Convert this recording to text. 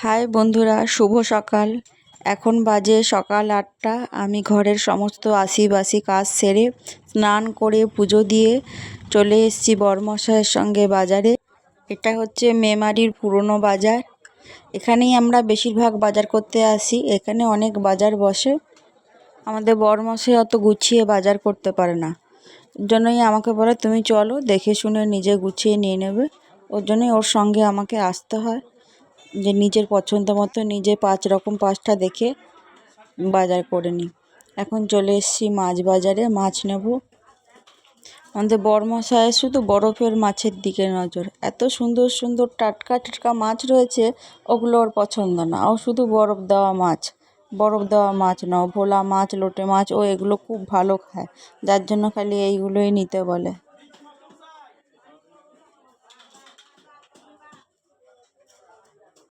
High বন্ধুরা, শুভ সকাল। এখন বাজে সকাল 8টা। আমি ঘরের সমস্ত আশি কাজ সেরে স্নান করে পুজো দিয়ে চলে এসেছি বরমশাইয়ের সঙ্গে বাজারে। এটা হচ্ছে মেমারির পুরনো বাজার। এখানেই আমরা বেশিরভাগ বাজার করতে আসি। এখানে অনেক বাজার বসে। আমাদের বরমশাই অত গুছিয়ে বাজার করতে পারে না, ওর জন্যই আমাকে বলে তুমি চলো, দেখে শুনে নিজে গুছিয়ে নিয়ে নেবে। ওর জন্যই ওর সঙ্গে আমাকে আসতে হয়, যে নিজের পছন্দ মতো নিজে 5টা দেখে বাজার করে নিই। এখন চলে এসেছি মাছ বাজারে, মাছ নেব। আমাদের বরমশাইয়ের শুধু বরফের মাছের দিকে নজর। এত সুন্দর সুন্দর টাটকা টাটকা মাছ রয়েছে, ওগুলো ওর পছন্দ না। ও শুধু বরফ দেওয়া মাছ নাও, ভোলা মাছ, লোটে মাছ, ও এগুলো খুব ভালো খায়, যার জন্য খালি এইগুলোই নিতে বলে।